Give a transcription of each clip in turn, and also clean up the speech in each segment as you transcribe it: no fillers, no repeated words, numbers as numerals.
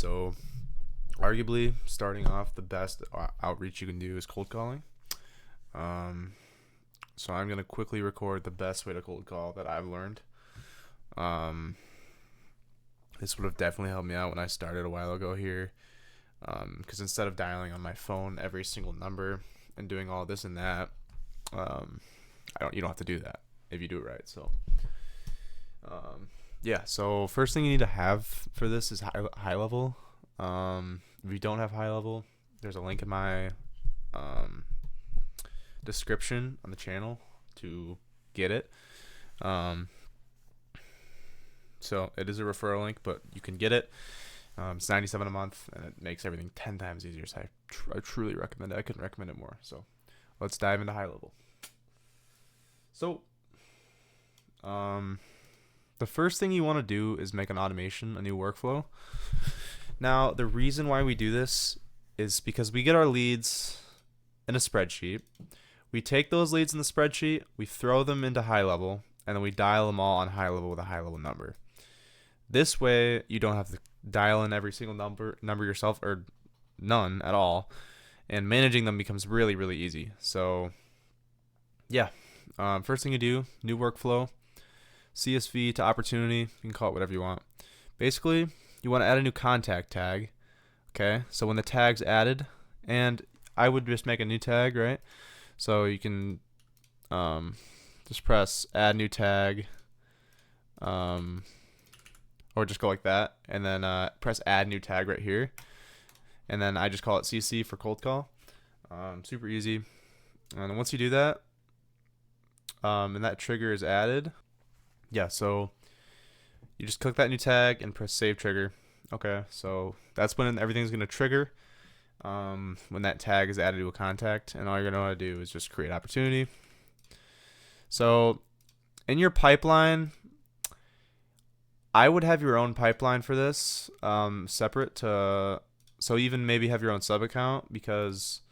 So, arguably, starting off, the best outreach you can do is cold calling. Um, so, I'm going to quickly record the best way to cold call that I've learned. Um, this would have definitely helped me out when I started a while ago here. Because instead of dialing on my phone every single number and doing all this and that, you don't have to do that if you do it right. So, yeah. So first thing you need to have for this is HighLevel. If you don't have HighLevel, there's a link in my description on the channel to get it. So it is a referral link, but you can get it. It's $97 a month, and it makes everything 10 times easier. So I truly recommend it. I couldn't recommend it more. So let's dive into HighLevel. So, the first thing you want to do is make an automation, a new workflow. Now, the reason why we do this is because we get our leads in a spreadsheet. We take those leads in the spreadsheet, we throw them into HighLevel, and then we dial them all on HighLevel with a HighLevel number. This way, you don't have to dial in every single number yourself, or none at all, and managing them becomes really, really easy. So, yeah. First thing you do, new workflow, CSV to opportunity. You can call it whatever you want. Basically, you want to add a new contact tag. Okay, so when the tag's added, and I would just make a new tag, right? So you can just press add new tag, or just go like that, and then press add new tag right here, and then I just call it CC for cold call. Super easy. And once you do that, and that trigger is added, yeah, so you just click that new tag and press save trigger. Okay, so that's when everything's going to trigger when that tag is added to a contact, and all you're going to want to do is just create opportunity. So in your pipeline, I would have your own pipeline for this, separate to, so even maybe have your own sub account, because,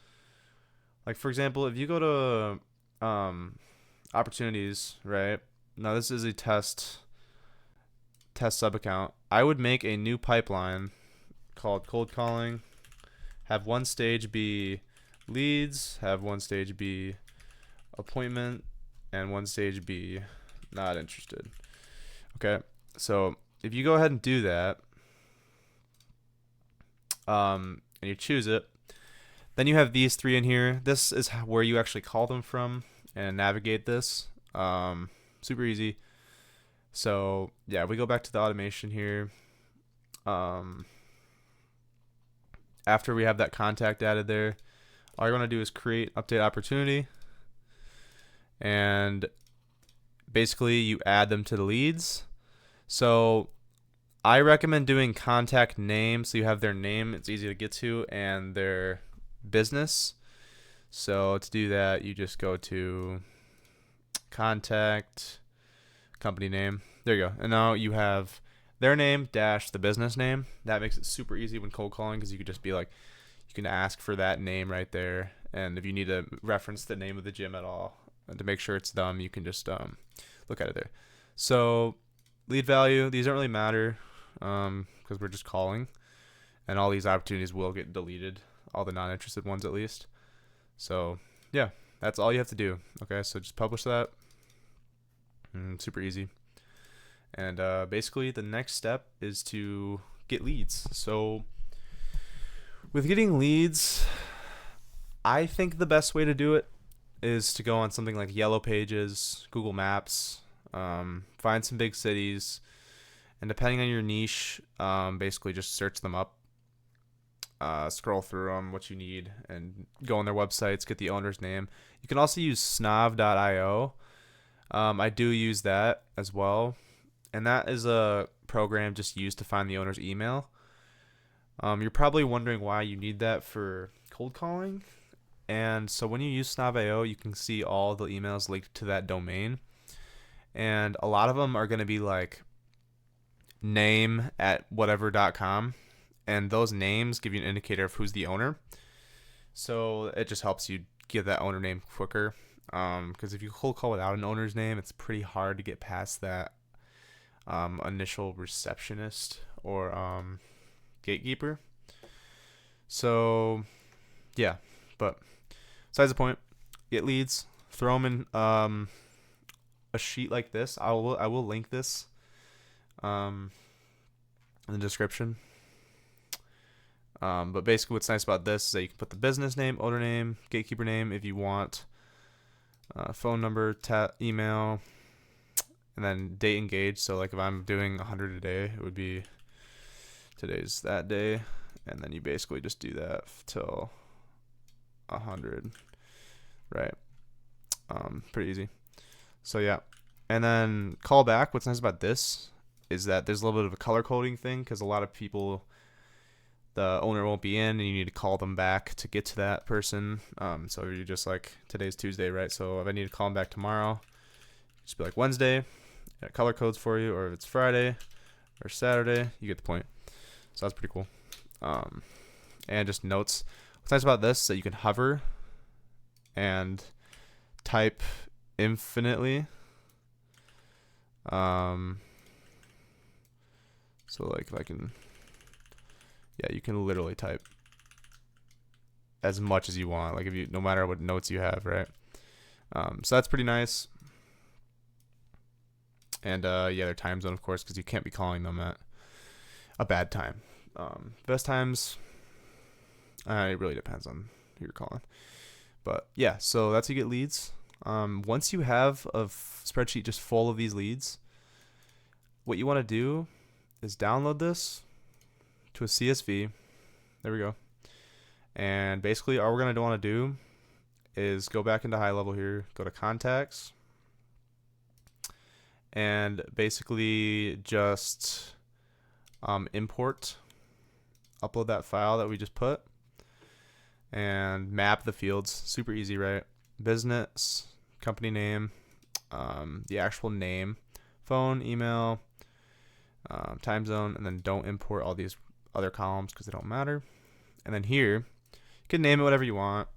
like, for example, if you go to opportunities, right? Now this is a test sub account. I would make a new pipeline called cold calling, have one stage be leads, have one stage be appointment, and one stage be not interested. Okay, so if you go ahead and do that, and you choose it, then you have these three in here. This is where you actually call them from and navigate this. Super easy. So yeah, we go back to the automation here. After we have that contact added there, all you're going to do is create update opportunity, and basically you add them to the leads. So I recommend doing contact name, so you have their name, it's easy to get to, and their business. So to do that, you just go to contact, company name. There you go. And now you have their name dash the business name. That makes it super easy when cold calling, because you could just be like, you can ask for that name right there. And if you need to reference the name of the gym at all, and to make sure it's them, you can just look at it there. So lead value, these don't really matter because we're just calling, and all these opportunities will get deleted, all the non-interested ones at least. So yeah, that's all you have to do. Okay, so just publish that. Super easy. And basically the next step is to get leads. So with getting leads, I think the best way to do it is to go on something like Yellow Pages, Google Maps, find some big cities, and depending on your niche, basically just search them up, scroll through them, what you need, and go on their websites, get the owner's name. You can also use snav.io. I do use that as well, and that is a program just used to find the owner's email. You're probably wondering why you need that for cold calling. And so when you use snav.io, you can see all the emails linked to that domain. And a lot of them are going to be like name at whatever.com. And those names give you an indicator of who's the owner. So it just helps you get that owner name quicker. Because if you cold call without an owner's name, it's pretty hard to get past that initial receptionist or gatekeeper. So yeah, but besides the point, get leads, throw them in a sheet like this. I will link this in the description. But basically what's nice about this is that you can put the business name, owner name, gatekeeper name if you want, phone number, email, and then date engaged. So like if I'm doing 100 a day, it would be today's that day, and then you basically just do that till 100, right? Pretty easy. So yeah, and then call back. What's nice about this is that there's a little bit of a color coding thing because a lot of people, the owner won't be in and you need to call them back to get to that person. So you're just like, today's Tuesday, right? So if I need to call them back tomorrow, just be like Wednesday, and it color codes for you, or if it's Friday or Saturday, you get the point. So that's pretty cool. And just notes. What's nice about this is that you can hover and type infinitely. So like if I can, yeah, you can literally type as much as you want, like if you, no matter what notes you have, right? So that's pretty nice. And yeah, their time zone, of course, because you can't be calling them at a bad time. Best times, it really depends on who you're calling. But yeah, so that's how you get leads. Once you have a spreadsheet just full of these leads, what you want to do is download this to a CSV. There we go. And basically all we're going to want to do is go back into HighLevel here, go to contacts, and basically just import, upload that file that we just put, and map the fields. Super easy, right? Business, company name, the actual name, phone, email, time zone, and then don't import all these other columns because they don't matter. And then here, you can name it whatever you want,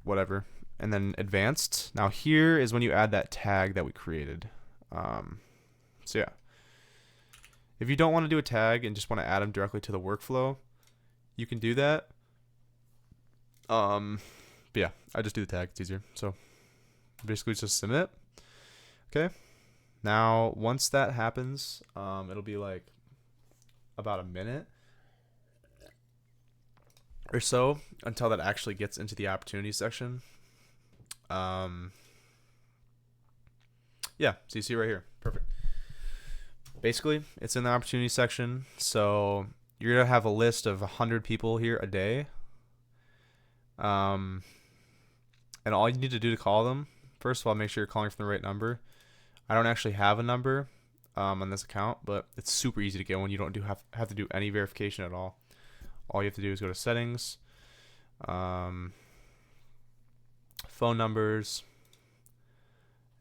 whatever. And then advanced. Now here is when you add that tag that we created. So yeah, if you don't want to do a tag and just want to add them directly to the workflow, you can do that. But yeah, I just do the tag. It's easier. So basically just submit. Okay. Now, once that happens, it'll be like about a minute or so until that actually gets into the opportunity section. Yeah, so you see right here. Perfect. Basically, it's in the opportunity section. So you're going to have a list of 100 people here a day. And all you need to do to call them, first of all, make sure you're calling from the right number. I don't actually have a number on this account, but it's super easy to get one. You don't have to do any verification at all. All you have to do is go to settings, phone numbers.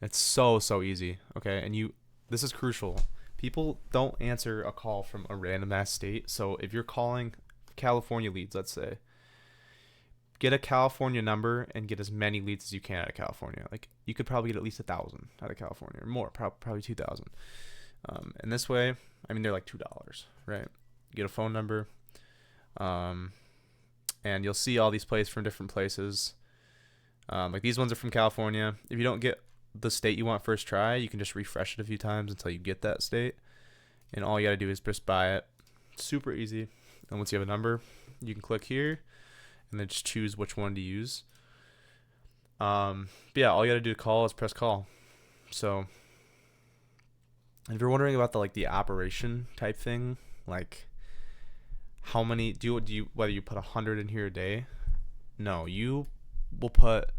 It's so easy. Okay, and this is crucial. People don't answer a call from a random ass state. So if you're calling California leads, let's say, get a California number and get as many leads as you can out of California. Like you could probably get at least 1,000 out of California or more, probably 2,000. And this way, I mean, they're like $2, right? You get a phone number, and you'll see all these plays from different places. Like these ones are from California. If you don't get the state you want first try, you can just refresh it a few times until you get that state. And all you got to do is just buy it. Super easy. And once you have a number, you can click here and then just choose which one to use. But yeah, all you got to do to call is press call. So if you're wondering about the operation type thing, like how many whether you put 100 in here a day, no, you will put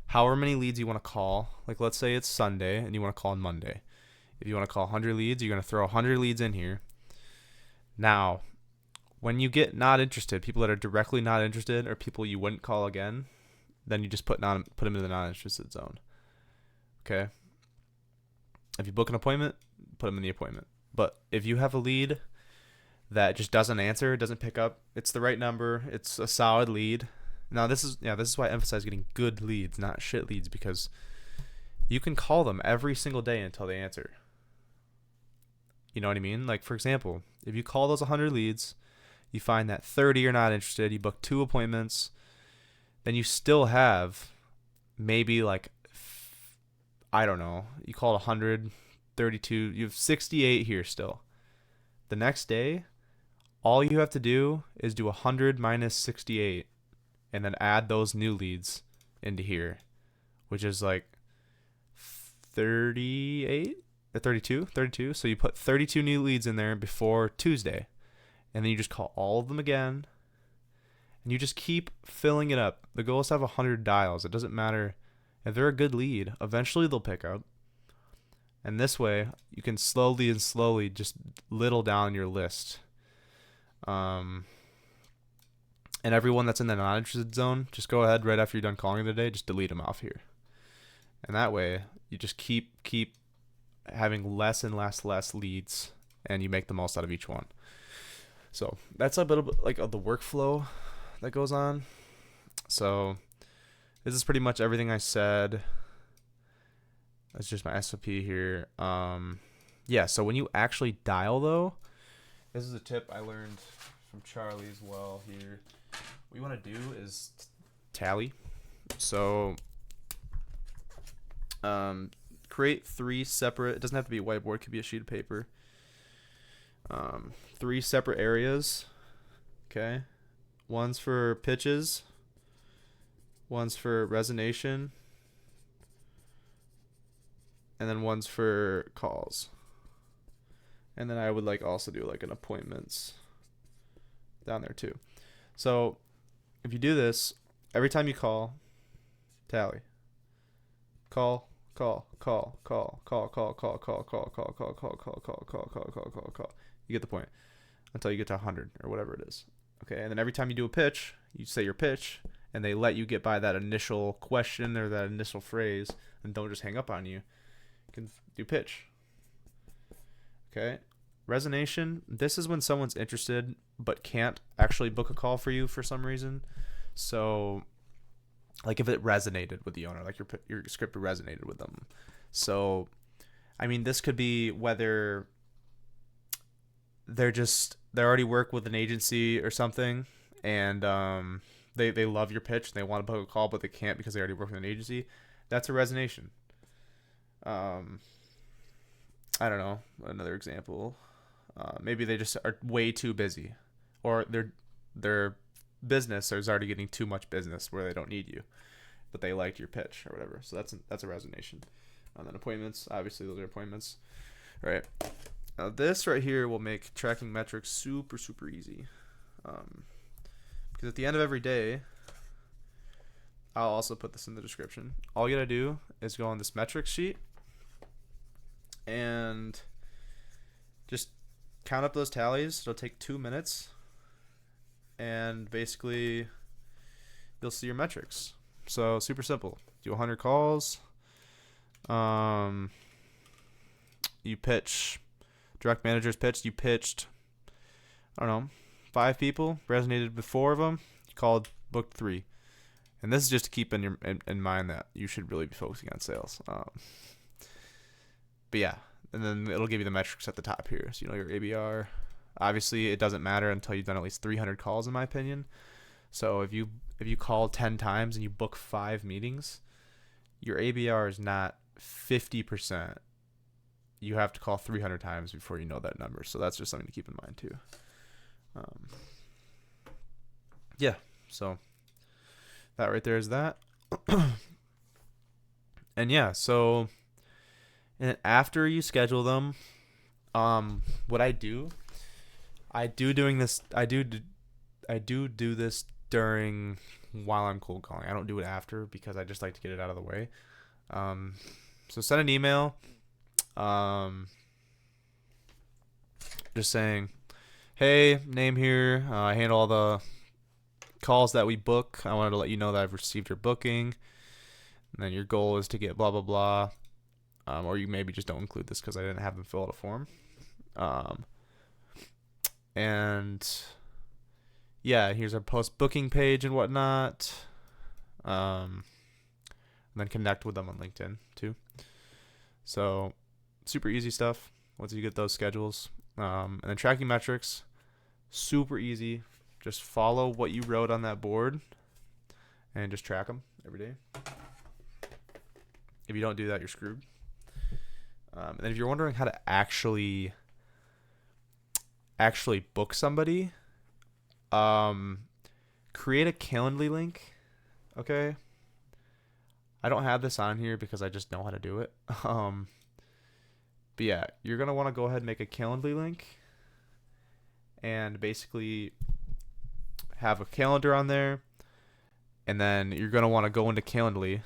however many leads you want to call. Like let's say it's Sunday and you want to call on Monday. If you want to call 100 leads, you're going to throw 100 leads in here. Now, when you get not interested, people that are directly not interested or people you wouldn't call again, then you just put them in the not interested zone. Okay? If you book an appointment, put them in the appointment. But if you have a lead that just doesn't answer, doesn't pick up, it's the right number, it's a solid lead. Now this is why I emphasize getting good leads, not shit leads, because you can call them every single day until they answer. You know what I mean? Like, for example, if you call those 100 leads, you find that 30 are not interested, you book 2 appointments, then you still have maybe like, I don't know, you called 132, you have 68 here still. The next day, all you have to do is do 100 minus 68 and then add those new leads into here, which is like 38 or 32. So you put 32 new leads in there before Tuesday, and then you just call all of them again, and you just keep filling it up. The goal is to have 100 dials. It doesn't matter if they're a good lead, eventually they'll pick up. And this way, you can slowly just whittle down your list. And everyone that's in the not interested zone, just go ahead right after you're done calling the day, just delete them off here. And that way, you just keep having less and less leads, and you make the most out of each one. So that's a little bit like of the workflow that goes on. So this is pretty much everything I said. That's just my SOP here. Yeah, so when you actually dial, though, this is a tip I learned from Charlie as well here. What you want to do is tally. So create 3 separate, it doesn't have to be a whiteboard, it could be a sheet of paper. 3 separate areas. Okay. One's for pitches. One's for resonation. And then one's for calls. And then I would like also do like an appointments down there too. So if you do this, every time you call, tally. Call. You get the point. Until you get to 100 or whatever it is. Okay, and then every time you do a pitch, you say your pitch, and they let you get by that initial question or that initial phrase, and don't just hang up on you. You can do pitch. Okay, resonation. This is when someone's interested but can't actually book a call for you for some reason. So, like if it resonated with the owner, like your script resonated with them. So, I mean, this could be whether they already work with an agency or something, and they love your pitch and they want to book a call, but they can't because they already work with an agency. That's a resonation. I don't know, another example. Maybe they just are way too busy, or their business is already getting too much business where they don't need you, but they liked your pitch or whatever. So that's a resonation. And then appointments, obviously those are appointments, right? Now this right here will make tracking metrics super easy, because at the end of every day, I'll also put this in the description. All you gotta do is go on this metrics sheet and just count up those tallies. It'll take 2 minutes, and basically you'll see your metrics. So super simple. Do 100 calls. You pitch. Direct managers pitched. You pitched, I don't know, 5 people. Resonated with 4 of them. You called, booked 3. And this is just to keep in mind that you should really be focusing on sales. But yeah, and then it'll give you the metrics at the top here. So you know your ABR. Obviously, it doesn't matter until you've done at least 300 calls, in my opinion. So if you call 10 times and you book 5 meetings, your ABR is not 50%. You have to call 300 times before you know that number. So that's just something to keep in mind too. Yeah, so that right there is that. And yeah, so and after you schedule them, what I do this during while I'm cold calling. I don't do it after because I just like to get it out of the way. So send an email. Just saying, hey, name here. I handle all the calls that we book. I wanted to let you know that I've received your booking. And then your goal is to get blah, blah, blah. Or you maybe just don't include this because I didn't have them fill out a form. And yeah, here's our post booking page and whatnot. And then connect with them on LinkedIn too. So super easy stuff. once you get those schedules. And then tracking metrics, super easy. Just follow what you wrote on that board and just track them every day. If you don't do that, you're screwed. And then if you're wondering how to actually book somebody, create a Calendly link. Okay. I don't have this on here because I just know how to do it. But yeah, you're going to want to go ahead and make a Calendly link and basically have a calendar on there. And then you're going to want to go into Calendly.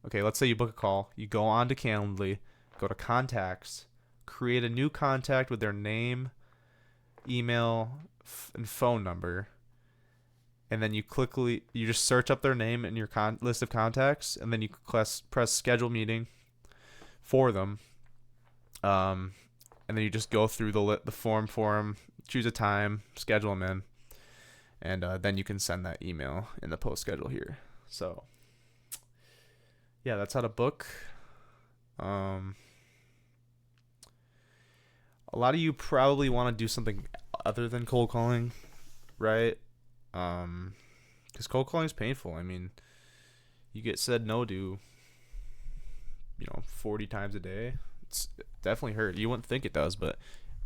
Okay, let's say you book a call. You go on to Calendly, go to contacts, create a new contact with their name, email, and phone number. And then you just search up their name in your list of contacts, and then you press schedule meeting for them. And then you just go through the form for them, choose a time, schedule them in, and then you can send that email in the post schedule here. So yeah, that's how to book. A lot of you probably want to do something other than cold calling, right? Because cold calling is painful. I mean, you get said no to, 40 times a day. It definitely hurt. You wouldn't think it does, but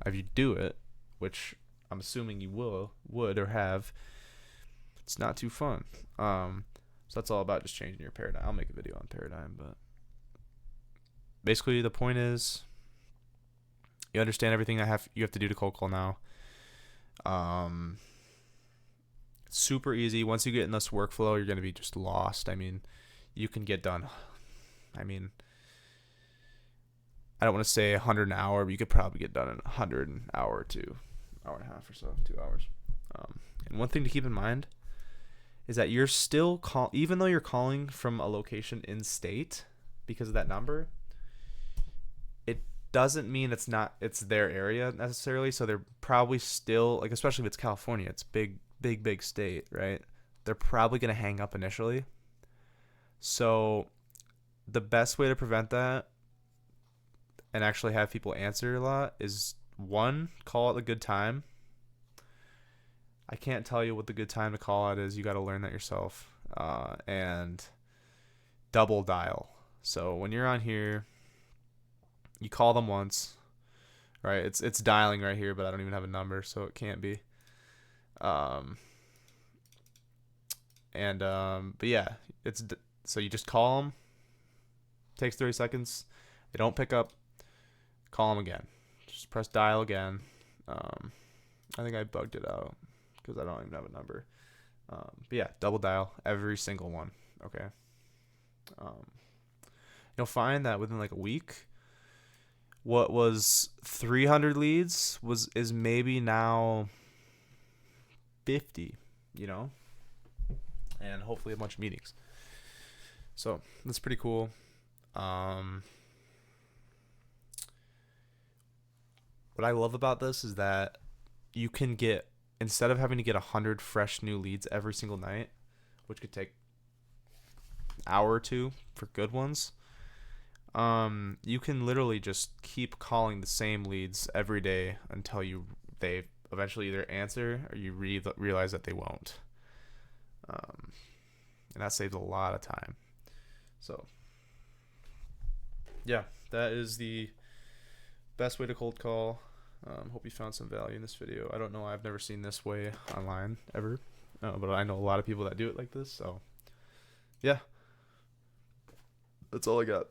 if you do it, which I'm assuming you would or have, it's not too fun. So that's all about just changing your paradigm. I'll make a video on paradigm, but basically the point is you understand everything you have to do to cold call now. It's super easy. Once you get in this workflow, you're going to be just lost. I mean, you can get done. I mean, I don't want to say 100 an hour, but you could probably get done in 100 an hour or 2, hour and a half or so, 2 hours. And one thing to keep in mind is that you're still even though you're calling from a location in state because of that number, it doesn't mean it's their area necessarily. So they're probably still, like, especially if it's California, it's big state, right? They're probably going to hang up initially. So the best way to prevent that and actually have people answer a lot is, one, call it a good time. I can't tell you what the good time to call it is. You got to learn that yourself. And double dial. So when you're on here, you call them once, right? It's dialing right here, but I don't even have a number, so it can't be. But yeah, so you just call them. Takes 30 seconds. They don't pick up. Call them again. Just press dial again. I think I bugged it out because I don't even have a number. But yeah, double dial every single one. Okay. You'll find that within like a week, what was 300 leads is maybe now 50, and hopefully a bunch of meetings. So that's pretty cool. What I love about this is that you can get, instead of having to get 100 fresh new leads every single night, which could take an hour or two for good ones, you can literally just keep calling the same leads every day until they eventually either answer or you realize that they won't. And that saves a lot of time. So yeah, that is the best way to cold call. Hope you found some value in this video. I don't know, I've never seen this way online ever, but I know a lot of people that do it like this. So yeah, that's all I got.